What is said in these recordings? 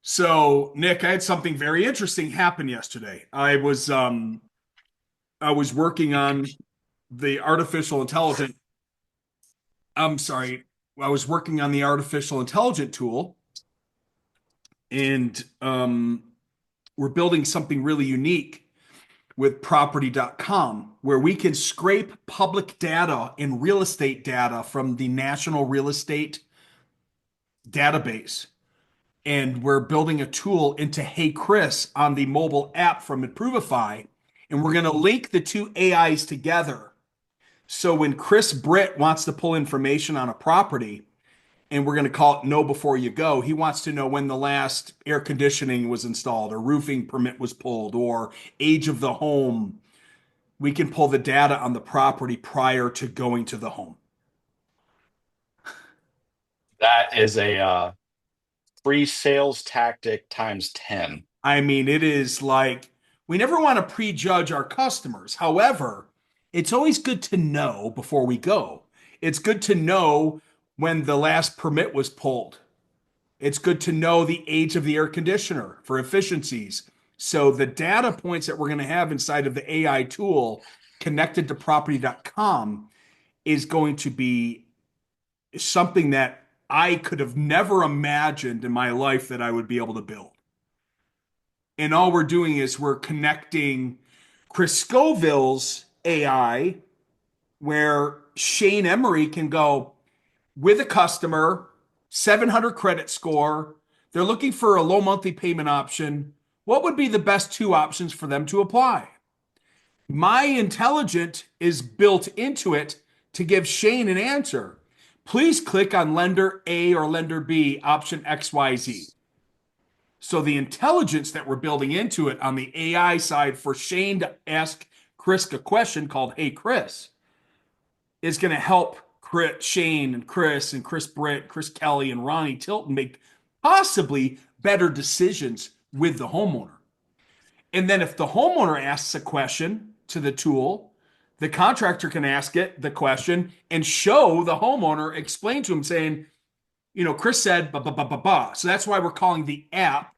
So, Nick, I had something very interesting happen yesterday. I was working on the artificial intelligent. I'm sorry. I was working on the artificial intelligent tool, and we're building something really unique with property.com where we can scrape public data and real estate data from the National Real Estate Database. And we're building a tool into Hey Chris on the mobile app from Improvify. And we're going to link the two AIs together. So when Chris Britt wants to pull information on a property, and we're going to call it Know Before You Go, he wants to know when the last air conditioning was installed, or roofing permit was pulled, or age of the home. We can pull the data on the property prior to going to the home. That is a free sales tactic times 10. I mean, it is like we never want to prejudge our customers. However, it's always good to know before we go. It's good to know when the last permit was pulled. It's good to know the age of the air conditioner for efficiencies. So the data points that we're going to have inside of the AI tool connected to property.com is going to be something that I could have never imagined in my life that I would be able to build. And all we're doing is we're connecting Chris Scoville's AI, where Shane Emery can go with a customer, 700 credit score. They're looking for a low monthly payment option. What would be the best two options for them to apply? My intelligent is built into it to give Shane an answer. Please click on lender A or lender B, option XYZ. So the intelligence that we're building into it on the AI side for Shane to ask Chris a question called Hey Chris is going to help Shane and Chris Britt, Chris Kelly and Ronnie Tilton make possibly better decisions with the homeowner. And then if the homeowner asks a question to the tool, the contractor can ask it the question and show the homeowner, explain to him saying, Chris said, blah, blah, blah, blah, blah. So that's why we're calling the app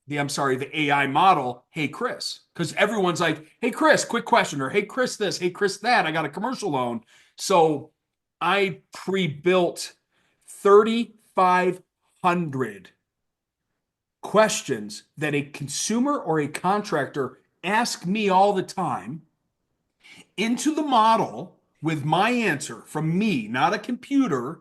the AI model, Hey Chris, because everyone's like, Hey Chris, quick question, or Hey Chris this, Hey Chris that. I got a commercial loan. So I pre-built 3,500 questions that a consumer or a contractor ask me all the time into the model with my answer from me, not a computer,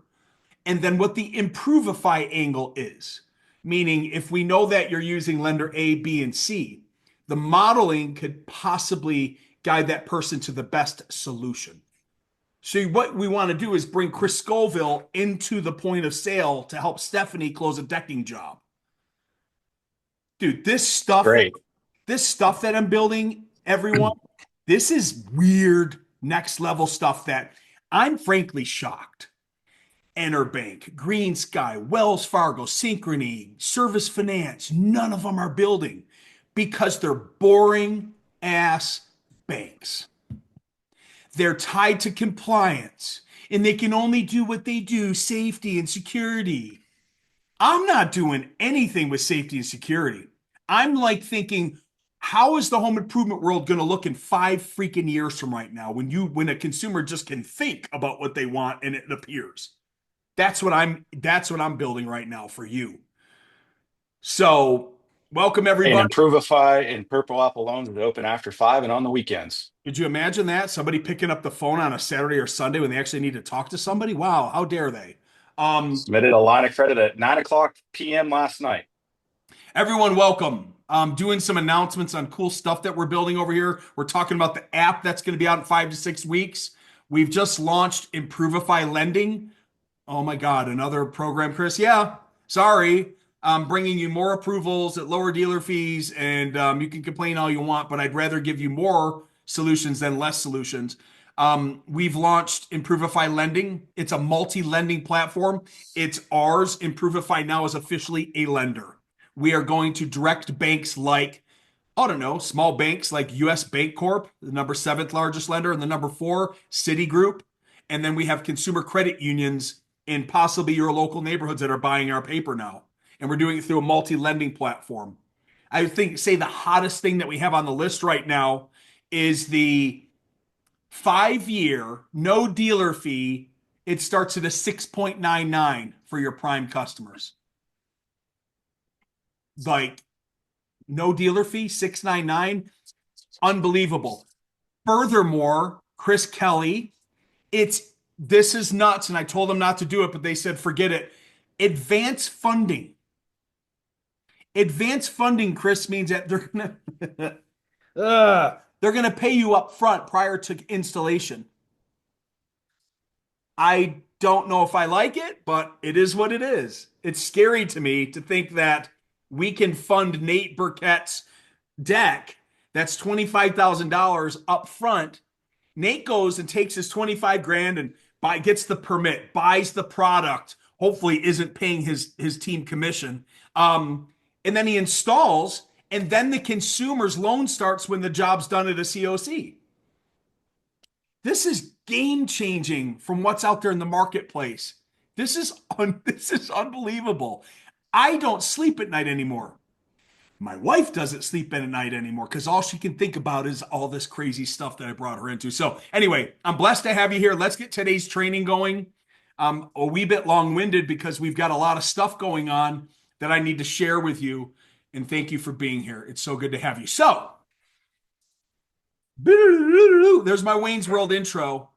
and then what the Improvify angle is. Meaning, if we know that you're using lender A, B, and C, the modeling could possibly guide that person to the best solution. So, what we want to do is bring Chris Scoville into the point of sale to help Stephanie close a decking job. Dude, Great. this stuff that I'm building, everyone, this is weird next level stuff that I'm frankly shocked. Enerbank, Green Sky, Wells Fargo, Synchrony, Service Finance, none of them are building because they're boring ass banks. They're tied to compliance and they can only do what they do, safety and security. I'm not doing anything with safety and security. I'm like thinking, how is the home improvement world going to look in 5 freaking years from right now when a consumer just can think about what they want and it appears? That's what I'm building right now for you. So, welcome And everybody. Improvify and Purple Apple Loans is open after 5 and on the weekends. Did you imagine that? Somebody picking up the phone on a Saturday or Sunday when they actually need to talk to somebody? Wow, how dare they? Um, Submitted a line of credit at 9 o'clock p.m. last night. Everyone, welcome. Doing some announcements on cool stuff that we're building over here. We're talking about the app that's going to be out in 5 to 6 weeks. We've just launched Improvify Lending. Oh my God, another program, Chris. Yeah, sorry. I'm bringing you more approvals at lower dealer fees, and you can complain all you want, but I'd rather give you more solutions than less solutions. We've launched Improvify Lending. It's a multi-lending platform. It's ours. Improvify now is officially a lender. We are going to direct banks like, I don't know, small banks like US Bank Corp, the number seventh largest lender, and the number four, Citigroup. And then we have consumer credit unions in possibly your local neighborhoods that are buying our paper now. and we're doing it through a multi-lending platform. I think say the hottest thing that we have on the list right now is the 5 year no dealer fee. It starts at a 6.99 for your prime customers. Like no dealer fee, 6.99, unbelievable. Furthermore, Chris Kelly, it's this is nuts, and I told them not to do it, but they said forget it. Advance funding. Advance funding, Chris, means that they're gonna pay you up front prior to installation. I don't know if I like it, but it is what it is. It's scary to me to think that we can fund Nate Burkett's deck that's $25,000 up front. Nate goes and takes his 25 grand and gets the permit, buys the product, hopefully isn't paying his team commission. And then he installs, and then the consumer's loan starts when the job's done at a COC. This is game changing from what's out there in the marketplace. This is unbelievable. I don't sleep at night anymore. My wife doesn't sleep at night anymore because all she can think about is all this crazy stuff that I brought her into. So anyway, I'm blessed to have you here. Let's get today's training going. A wee bit long-winded because we've got a lot of stuff going on that I need to share with you. And thank you for being here. It's so good to have you. So there's my Wayne's World intro.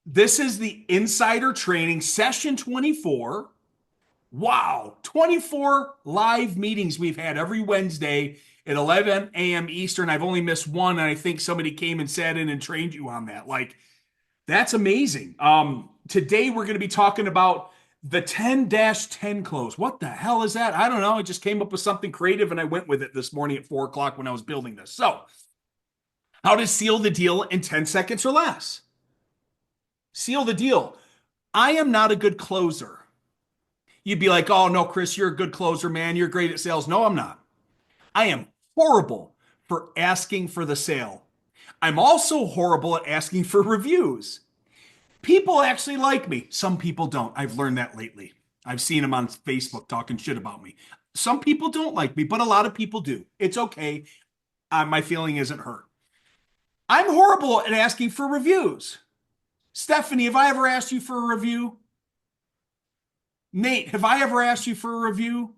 This is the insider training session 24. Wow, 24 live meetings we've had every Wednesday at 11 a.m. Eastern. I've only missed one, and I think somebody came and sat in and trained you on that. Like, that's amazing. Today we're going to be talking about the 10-10 close. What the hell is that? I don't know. I just came up with something creative, and I went with it this morning at 4 o'clock when I was building this. So, how to seal the deal in 10 seconds or less. Seal the deal. I am not a good closer. You'd be like, oh, no, Chris, you're a good closer, man. You're great at sales. No, I'm not. I am horrible for asking for the sale. I'm also horrible at asking for reviews. People actually like me. Some people don't. I've learned that lately. I've seen them on Facebook talking shit about me. Some people don't like me, but a lot of people do. It's okay. My feeling isn't hurt. I'm horrible at asking for reviews. Stephanie, have I ever asked you for a review? Nate, have I ever asked you for a review?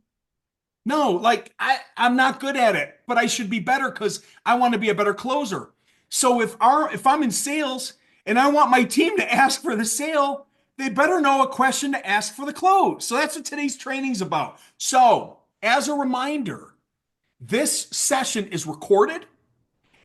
No, like I'm not good at it, but I should be better because I want to be a better closer. So if I'm in sales and I want my team to ask for the sale, they better know a question to ask for the close. So that's what today's training's about. So as a reminder, this session is recorded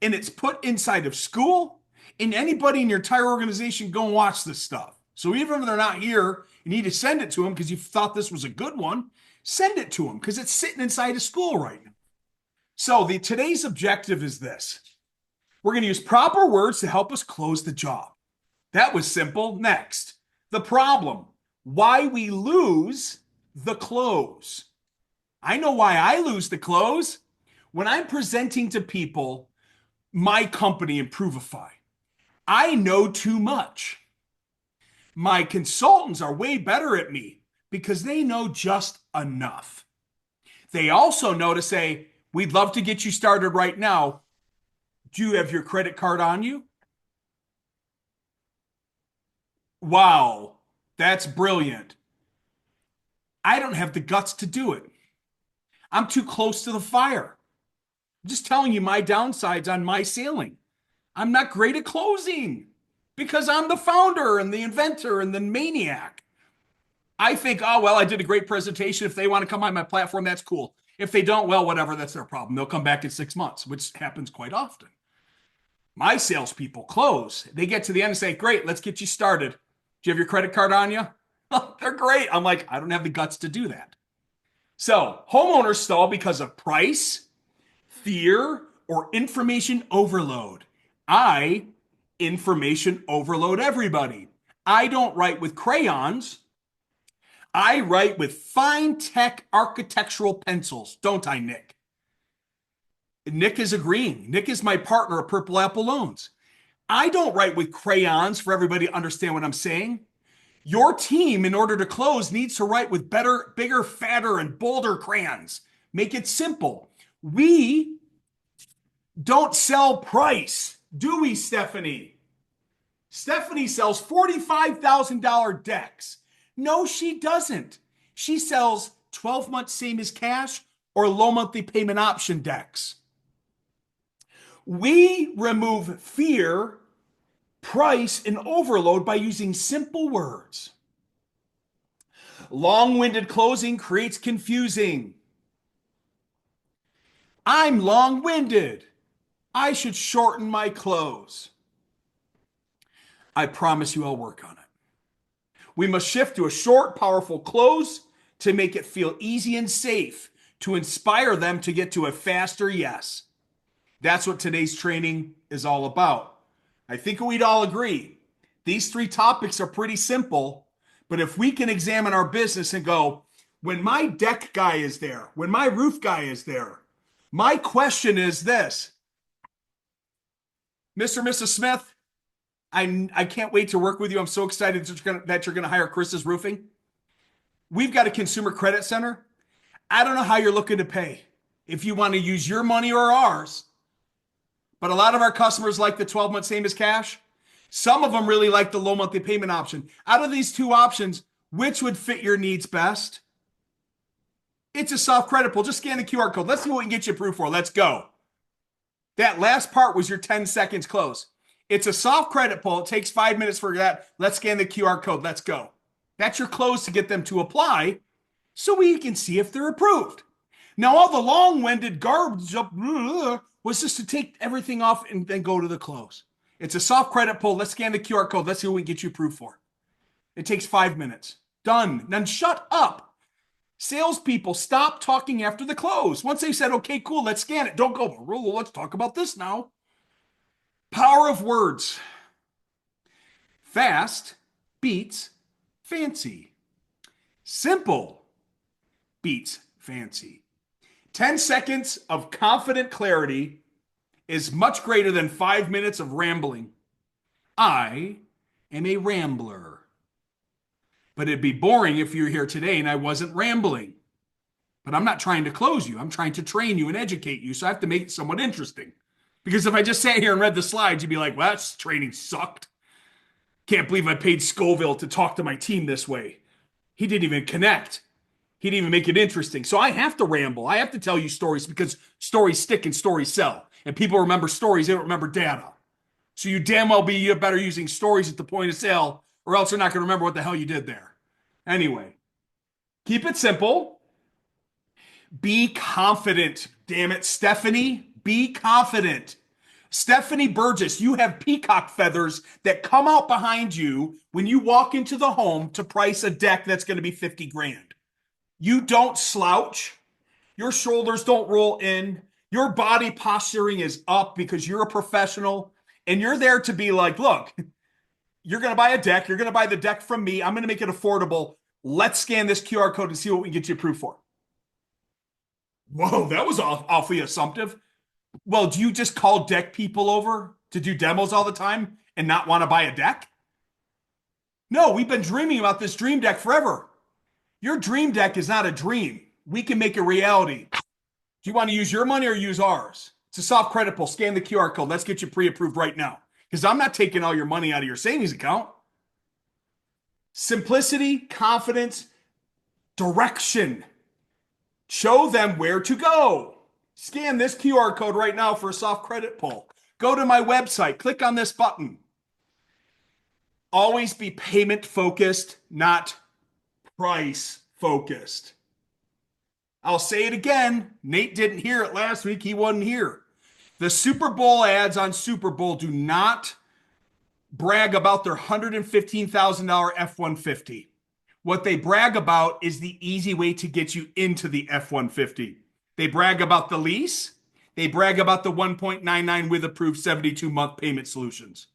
and it's put inside of school, and anybody in your entire organization go and watch this stuff. So even if they're not here, you need to send it to them because you thought this was a good one. Send it to them because it's sitting inside of school right now. So today's objective is this. We're going to use proper words to help us close the job. That was simple. Next, the problem. Why we lose the close. I know why I lose the close. When I'm presenting to people my company, Improvify, I know too much. My consultants are way better at me because they know just enough. They also know to say, we'd love to get you started right now. Do you have your credit card on you? Wow, that's brilliant. I don't have the guts to do it. I'm too close to the fire. I'm just telling you my downsides on my sailing. I'm not great at closing because I'm the founder and the inventor and the maniac. I think, oh, well, I did a great presentation. If they want to come on my platform, that's cool. If they don't, well, whatever, that's their problem. They'll come back in 6 months, which happens quite often. My salespeople close. They get to the end and say, great, let's get you started. Do you have your credit card on you? They're great. I'm like, I don't have the guts to do that. So homeowners stall because of price, fear, or information overload. I information overload everybody. I don't write with crayons. I write with fine tech architectural pencils, don't I, Nick? Nick is agreeing. Nick is my partner at Purple Apple Loans. I don't write with crayons for everybody to understand what I'm saying. Your team, in order to close, needs to write with better, bigger, fatter, and bolder crayons. Make it simple. We don't sell price, do we, Stephanie? Stephanie sells $45,000 decks. No, she doesn't. She sells 12 months same as cash or low monthly payment option decks. We remove fear, price, and overload by using simple words. Long-winded closing creates confusing. I'm long-winded. I should shorten my close. I promise you I'll work on it. We must shift to a short, powerful close to make it feel easy and safe, to inspire them to get to a faster yes. That's what today's training is all about. I think we'd all agree. These three topics are pretty simple, but if we can examine our business and go, when my deck guy is there, when my roof guy is there, my question is this: Mr. and Mrs. Smith, I can't wait to work with you. I'm so excited that you're going to hire Chris's Roofing. We've got a consumer credit center. I don't know how you're looking to pay, if you want to use your money or ours, but a lot of our customers like the 12-month same as cash. Some of them really like the low monthly payment option. Out of these two options, which would fit your needs best? It's a soft credit pull. Just scan the QR code. Let's see what we can get you approved for. Let's go. That last part was your 10 seconds close. It's a soft credit pull. It takes 5 minutes for that. Let's scan the QR code. Let's go. That's your close to get them to apply so we can see if they're approved. Now, all the long-winded garbage up was just to take everything off and then go to the close. It's a soft credit pull. Let's scan the QR code. Let's see what we can get you approved for. It takes 5 minutes. Done. Then shut up. Salespeople, stop talking after the close. Once they said, okay, cool, let's scan it. Don't go, let's talk about this now. Power of words. Fast beats fancy. Simple beats fancy. 10 seconds of confident clarity is much greater than 5 minutes of rambling. I am a rambler. But it'd be boring if you were here today and I wasn't rambling. But I'm not trying to close you. I'm trying to train you and educate you. So I have to make it somewhat interesting. Because if I just sat here and read the slides, you'd be like, well, that training sucked. Can't believe I paid Scoville to talk to my team this way. He didn't even connect. He didn't even make it interesting. So I have to ramble. I have to tell you stories because stories stick and stories sell. And people remember stories. They don't remember data. So you damn well be better using stories at the point of sale, or else they're not going to remember what the hell you did there. Anyway, keep it simple. Be confident. Damn it, Stephanie. Be confident. Stephanie Burgess, you have peacock feathers that come out behind you when you walk into the home to price a deck that's going to be 50 grand. You don't slouch. Your shoulders don't roll in. Your body posturing is up because you're a professional and you're there to be like, look, you're going to buy a deck. You're going to buy the deck from me. I'm going to make it affordable. Let's scan this QR code and see what we can get you approved for. Whoa, that was awfully assumptive. Well, do you just call deck people over to do demos all the time and not want to buy a deck? No, we've been dreaming about this dream deck forever. Your dream deck is not a dream. We can make it reality. Do you want to use your money or use ours? It's a soft credit pull. Scan the QR code. Let's get you pre-approved right now. Because I'm not taking all your money out of your savings account. Simplicity, confidence, direction. Show them where to go. Scan this QR code right now for a soft credit pull. Go to my website. Click on this button. Always be payment focused, not price focused. I'll say it again. Nate didn't hear it last week. He wasn't here. The Super Bowl ads on Super Bowl do not brag about their $115,000 F-150. What they brag about is the easy way to get you into the F-150. They brag about the lease. They brag about the 1.99 with approved 72-month payment solutions.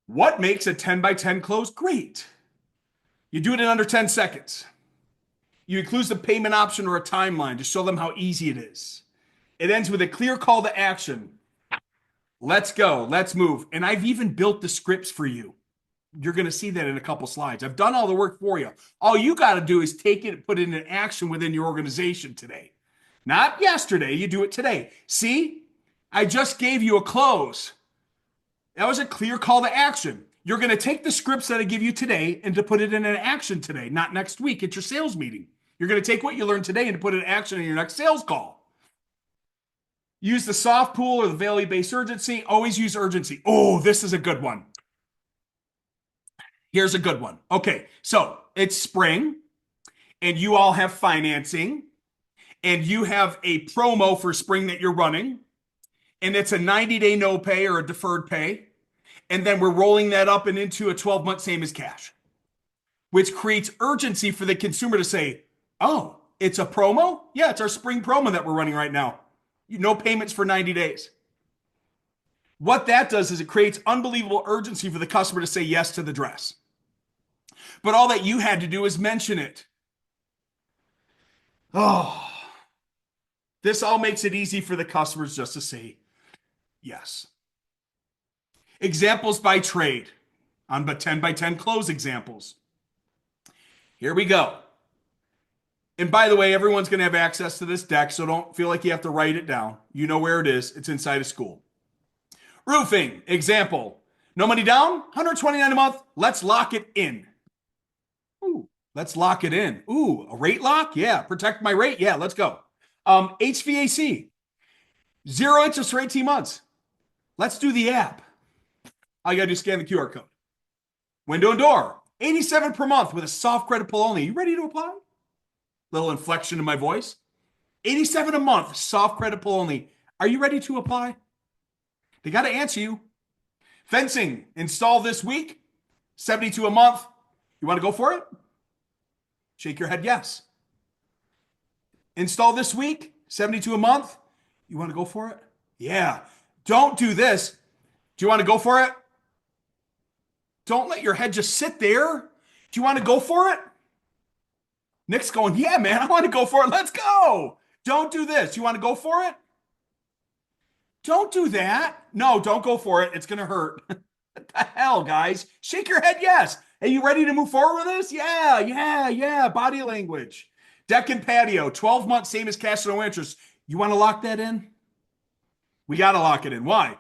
What makes a 10 by 10 close great? You do it in under 10 seconds. You include the payment option or a timeline to show them how easy it is. It ends with a clear call to action. Let's go. Let's move. And I've even built the scripts for you. You're going to see that in a couple slides. I've done all the work for you. All you got to do is take it and put it into action within your organization today. Not yesterday, you do it today. See, I just gave you a close. That was a clear call to action. You're going to take the scripts that I give you today and to put it in an action today, not next week at your sales meeting. You're going to take what you learned today and to put it in action in your next sales call. Use the soft pool or the value-based urgency. Always use urgency. Oh, this is a good one. Here's a good one. Okay, so it's spring and you all have financing and you have a promo for spring that you're running and it's a 90-day no pay or a deferred pay. And then we're rolling that up and into a 12-month same as cash, which creates urgency for the consumer to say, oh, it's a promo? Yeah, it's our spring promo that we're running right now. No payments for 90 days. What that does is it creates unbelievable urgency for the customer to say yes to the dress. But all that you had to do is mention it. Oh, this all makes it easy for the customers just to say yes. Examples by trade on 10 by 10 close examples. Here we go. And by the way, everyone's going to have access to this deck, so don't feel like you have to write it down. You know where it is. It's inside of school. Roofing, example. No money down, $129 a month. Let's lock it in. Ooh, let's lock it in. Ooh, a rate lock? Yeah. Protect my rate? Yeah, let's go. HVAC, 0 interest for 18 months. Let's do the app. All you got to do is scan the QR code. Window and door, $87 per month with a soft credit pull only. You ready to apply? Little inflection in my voice. $87 a month, soft credit pull only. Are you ready to apply? They got to answer you. Fencing, install this week, $72 a month. You want to go for it? Shake your head yes. Install this week, $72 a month. You want to go for it? Yeah. Don't do this. Do you want to go for it? Don't let your head just sit there. Do you want to go for it? Nick's going, yeah, man, I want to go for it. Let's go. Don't do this. You want to go for it? Don't do that. No, don't go for it. It's going to hurt. What the hell, guys? Shake your head yes. Are you ready to move forward with this? Yeah. Body language. Deck and patio, 12 months, same as cash, no interest. You want to lock that in? We got to lock it in. Why?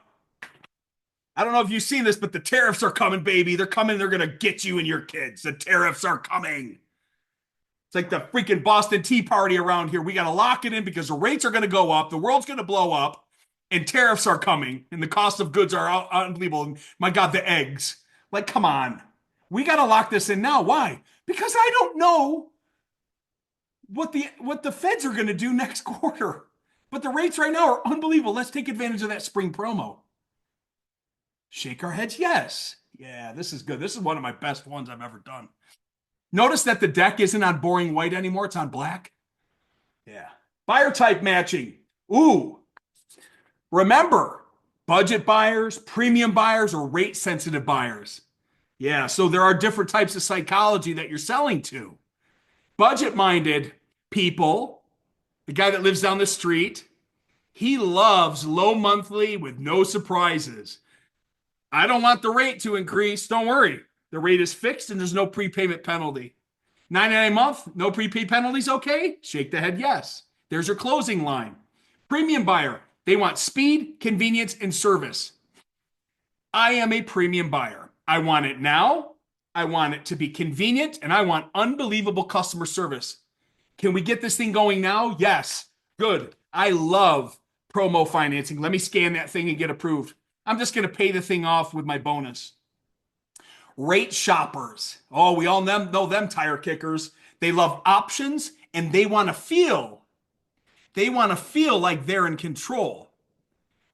I don't know if you've seen this, but the tariffs are coming, baby. They're coming. They're going to get you and your kids. The tariffs are coming. It's like the freaking Boston Tea Party around here. We got to lock it in because the rates are going to go up. The world's going to blow up and tariffs are coming and the cost of goods are unbelievable. And my God, the eggs. Like, come on. We got to lock this in now. Why? Because I don't know what the feds are going to do next quarter. But the rates right now are unbelievable. Let's take advantage of that spring promo. Shake our heads. Yes. Yeah, this is good. This is one of my best ones I've ever done. Notice that the deck isn't on boring white anymore. It's on black. Yeah. Buyer type matching. Ooh. Remember, budget buyers, premium buyers, or rate sensitive buyers. Yeah, so there are different types of psychology that you're selling to. Budget minded people, the guy that lives down the street, he loves low monthly with no surprises. I don't want the rate to increase. Don't worry. The rate is fixed and there's no prepayment penalty. $99 a month, no prepaid penalties, okay? Shake the head, yes. There's your closing line. Premium buyer, they want speed, convenience, and service. I am a premium buyer. I want it now. I want it to be convenient, and I want unbelievable customer service. Can we get this thing going now? Yes. Good. I love promo financing. Let me scan that thing and get approved. I'm just going to pay the thing off with my bonus. Rate shoppers. Oh, we all know them tire kickers. They love options and they want to feel like they're in control.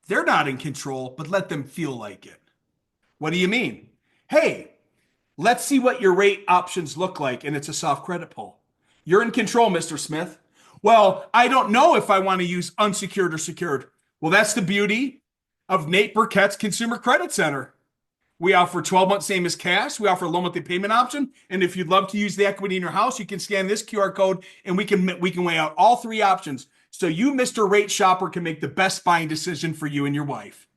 They're not in control, but let them feel like it. What do you mean? Hey, let's see what your rate options look like, and it's a soft credit pull. You're in control, Mr. Smith. Well, I don't know if I want to use unsecured or secured. Well, that's the beauty of Nate Burkett's Consumer Credit Center. We offer 12 months same as cash. We offer a low monthly payment option. And if you'd love to use the equity in your house, you can scan this QR code and we can weigh out all three options. So you, Mr. Rate Shopper, can make the best buying decision for you and your wife.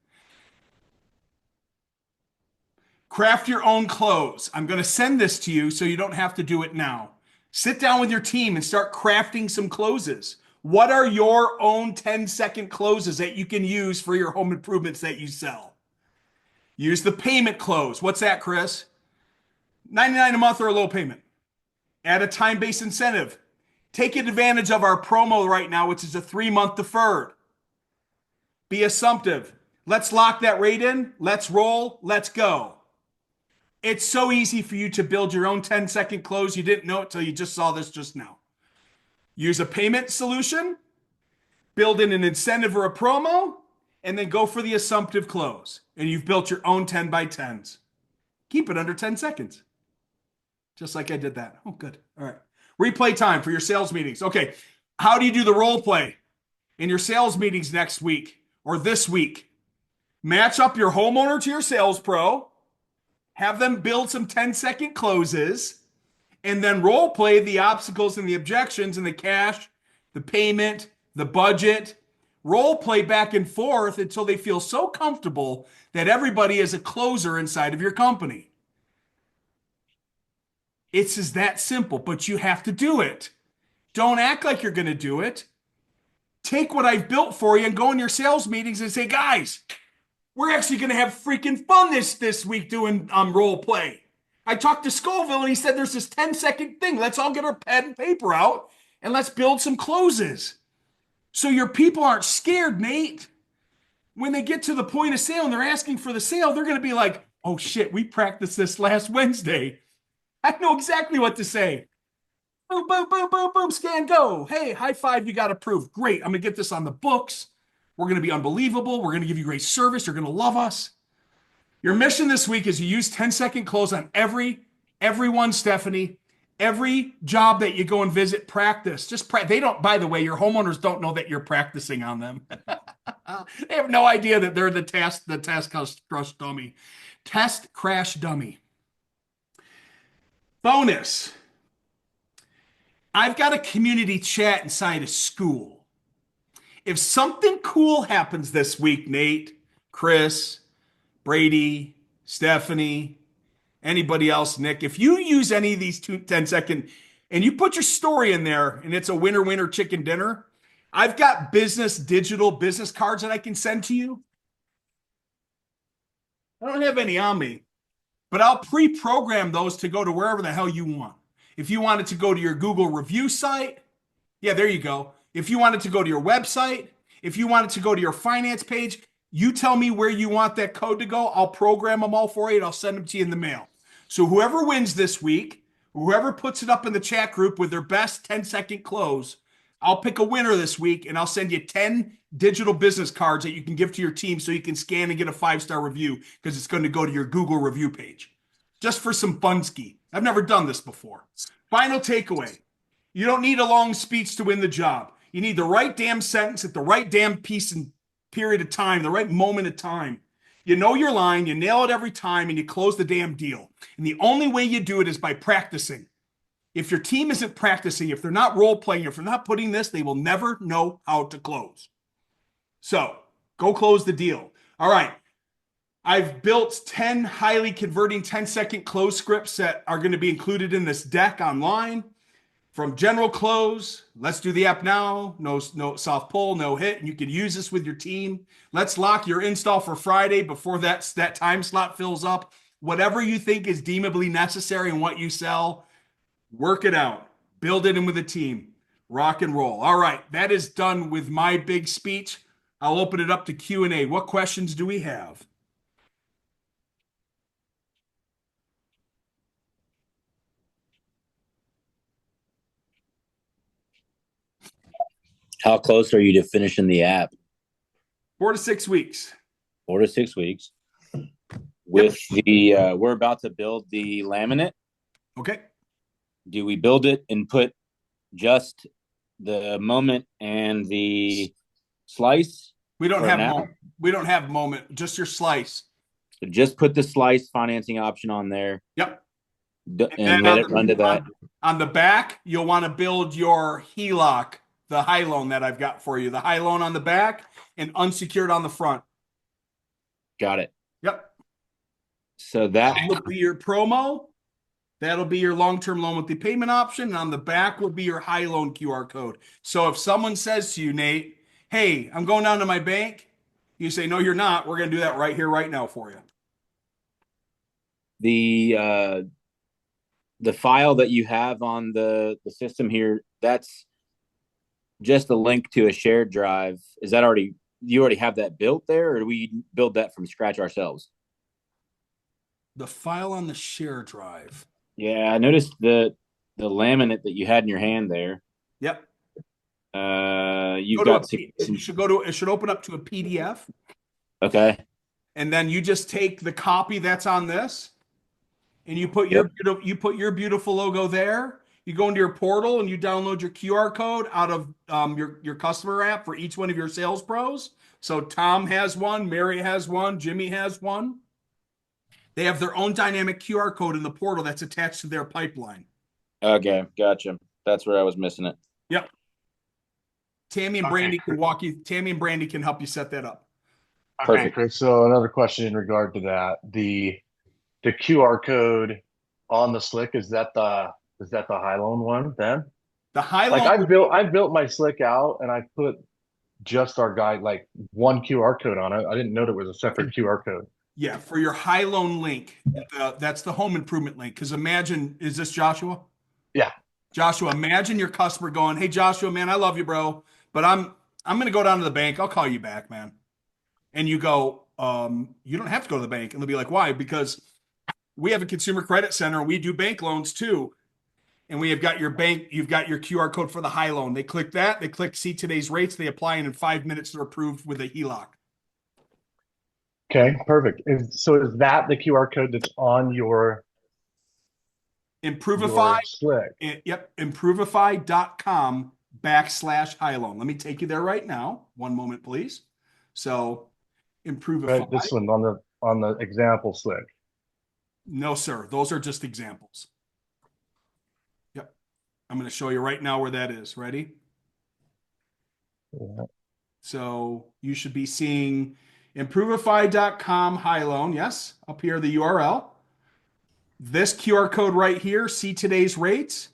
Craft your own close. I'm going to send this to you so you don't have to do it now. Sit down with your team and start crafting some closes. What are your own 10-second closes that you can use for your home improvements that you sell? Use the payment close. What's that, Chris? 99 a month or a low payment. Add a time-based incentive. Take advantage of our promo right now, which is a 3-month deferred. Be assumptive. Let's lock that rate in. Let's roll. Let's go. It's so easy for you to build your own 10-second close. You didn't know it till you just saw this just now. Use a payment solution, build in an incentive or a promo, and then go for the assumptive close. And you've built your own 10 by 10s. Keep it under 10 seconds. Just like I did that. Oh, good. All right. Replay time for your sales meetings. Okay. How do you do the role play in your sales meetings next week or this week? Match up your homeowner to your sales pro, have them build some 10-second closes, and then role play the obstacles and the objections and the cash, the payment, the budget. Role play back and forth until they feel so comfortable that everybody is a closer inside of your company. It's just that simple, but you have to do it. Don't act like you're going to do it. Take what I've built for you and go in your sales meetings and say, guys, we're actually going to have freaking fun this week doing role play. I talked to Scoville and he said there's this 10-second thing. Let's all get our pen and paper out and let's build some closes. So your people aren't scared, Nate. When they get to the point of sale and they're asking for the sale, they're going to be like, oh shit, we practiced this last Wednesday. I know exactly what to say. Boom, boom, boom, boom, boom, scan, go. Hey, high five, you got approved. Great, I'm going to get this on the books. We're going to be unbelievable. We're going to give you great service. You're going to love us. Your mission this week is to use 10-second close on everyone, Stephanie. Every job that you go and visit, practice. They don't, by the way, your homeowners don't know that you're practicing on them. They have no idea that they're the test crash dummy. Test crash dummy. Bonus. I've got a community chat inside a school. If something cool happens this week, Nate, Chris, Brady, Stephanie, anybody else, Nick, if you use any of these 10-second and you put your story in there and it's a winner chicken dinner, I've got digital business cards that I can send to you. I don't have any on me, but I'll pre-program those to go to wherever the hell you want. If you wanted to go to your Google review site, yeah, there you go. If you wanted to go to your website, if you wanted to go to your finance page, you tell me where you want that code to go. I'll program them all for you and I'll send them to you in the mail. So whoever wins this week, whoever puts it up in the chat group with their best 10-second close, I'll pick a winner this week and I'll send you 10 digital business cards that you can give to your team so you can scan and get a 5-star review because it's going to go to your Google review page. Just for some funski. I've never done this before. Final takeaway. You don't need a long speech to win the job. You need the right damn sentence at the right damn piece and period of time, the right moment of time. You know your line, you nail it every time, and you close the damn deal. And the only way you do it is by practicing. If your team isn't practicing, if they're not role playing, if they're not putting this, they will never know how to close. So go close the deal. All right. I've built 10 highly converting 10-second close scripts that are going to be included in this deck online. From general close, let's do the app now, no soft pull, no hit, and you can use this with your team. Let's lock your install for Friday before that time slot fills up. Whatever you think is deemably necessary in what you sell, work it out. Build it in with a team. Rock and roll. All right, that is done with my big speech. I'll open it up to Q&A. What questions do we have? How close are you to finishing the app? 4 to 6 weeks. 4 to 6 weeks. With we're about to build the laminate. Okay. Do we build it and put just the moment and the slice? We don't have moment, just your slice. So just put the slice financing option on there. Yep. And let it run to that. On the back, you'll want to build your HELOC, the high loan that I've got for you. The high loan on the back and unsecured on the front. Got it. Yep. So that That'll be your promo. That'll be your long-term loan with the payment option. And on the back will be your high loan QR code. So if someone says to you, Nate, hey, I'm going down to my bank, you say, no, you're not. We're going to do that right here, right now for you. the file that you have on the system here, that's just a link to a shared drive. Is that already, you already have that built there, or do we build that from scratch ourselves? The file on the share drive. Yeah, I noticed the laminate that you had in your hand there. Yep. You've Go to got you should go to it should open up to a PDF, okay. and then you just take the copy that's on this, and Yep. you put your beautiful logo there. You go into your portal and you download your QR code out of your customer app for each one of your sales pros. So Tom has one, Mary has one, Jimmy has one. They have their own dynamic QR code in the portal that's attached to their pipeline. Okay, gotcha. That's where I was missing it. Yep. Tammy and Brandy can walk you. Tammy and Brandy can help you set that up. Okay, Perfect. Chris. So another question in regard to that. The QR code on the slick, is that the high loan one then? The high Like loan, I built my slick out and I put just our guide like one QR code on it. I didn't know there was a separate QR code. yeah, for your high loan link, that's the home improvement link. Because imagine, is this Joshua? Yeah. Joshua, imagine your customer going, "Hey, Joshua, man, I love you, bro, but I'm going to go down to the bank. I'll call you back, man." And you go, "You don't have to go to the bank." And they'll be like, "Why?" Because we have a consumer credit center and we do bank loans too. And we have got your bank, you've got your QR code for the high loan. They click that, they click see today's rates, they apply, and in 5 minutes they're approved with a HELOC. Okay, perfect. So is that the QR code that's on your Improvify, slick? yep, improvify.com/high loan. Let me take you there right now. One moment, please. So Improvify. Right, this one on the example slick. No, sir. Those are just examples. Yep. I'm going to show you right now where that is. Ready? Yeah. So you should be seeing improvify.com high loan. Yes, up here, the URL. This QR code right here, see today's rates.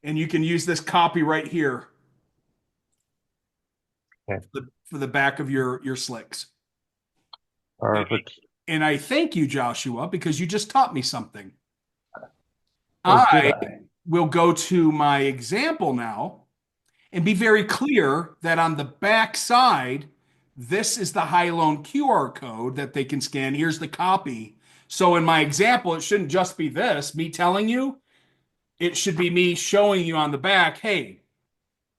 And you can use this copy right here Okay. for the back of your slicks. Perfect. And I thank you, Joshua, because you just taught me something. Oh, did I I? will go to my example now and be very clear that on the back side, this is the high loan QR code that they can scan. Here's the copy. So in my example, it shouldn't just be this, me telling you. It should be me showing you on the back, hey,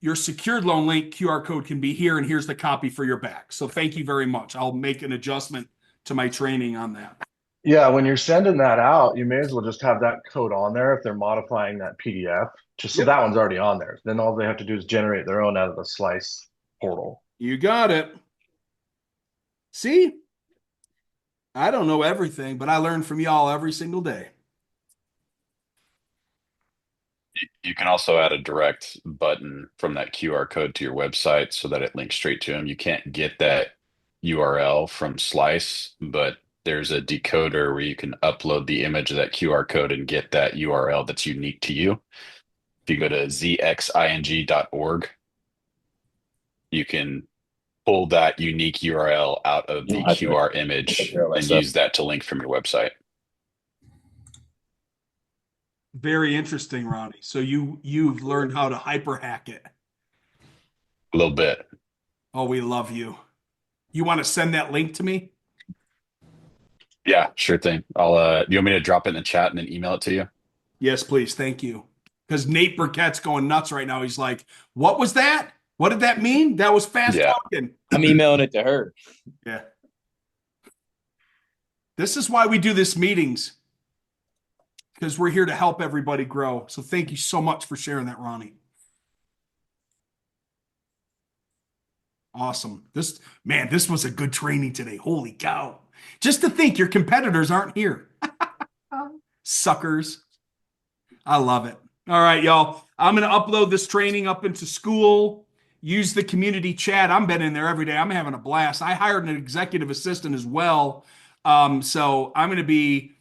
your secured loan link QR code can be here, and here's the copy for your back. So thank you very much. I'll make an adjustment to my training on that. Yeah, when you're sending that out, you may as well just have that code on there if they're modifying that PDF. Just so Yep. that one's already on there. Then all they have to do is generate their own out of the Slice portal. You got it. See? I don't know everything, but I learn from y'all every single day. You can also add a direct button from that QR code to your website so that it links straight to them. You can't get that URL from Slice, but there's a decoder where you can upload the image of that QR code and get that URL that's unique to you. If you go to zxing.org, you can pull that unique URL out of the QR image and use that to link from your website. Very interesting, Ronnie. So you've learned how to hyper hack it. A little bit. Oh, we love you. You want to send that link to me? Yeah, sure thing. You want me to drop it in the chat and then email it to you? Yes, please. Thank you. Because Nate Burkett's going nuts right now. He's like, what was that? What did that mean? That was fast Yeah. talking. I'm emailing it to her. Yeah. This is why we do this meetings. Because we're here to help everybody grow. So thank you so much for sharing that, Ronnie. Awesome. This was a good training today. Holy cow. Just to think your competitors aren't here. Suckers. I love it. All right, y'all. I'm going to upload this training up into school. Use the community chat. I'm been in there every day. I'm having a blast. I hired an executive assistant as well. So I'm gonna be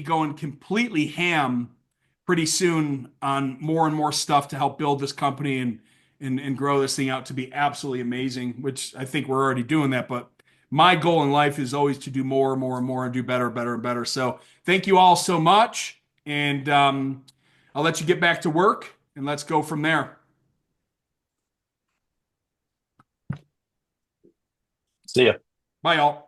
going completely ham pretty soon on more and more stuff to help build this company and grow this thing out to be absolutely amazing, which I think we're already doing that. But my goal in life is always to do more and more and more and do better, better and better. So thank you all so much. And I'll let you get back to work and let's go from there. See ya. Bye, all.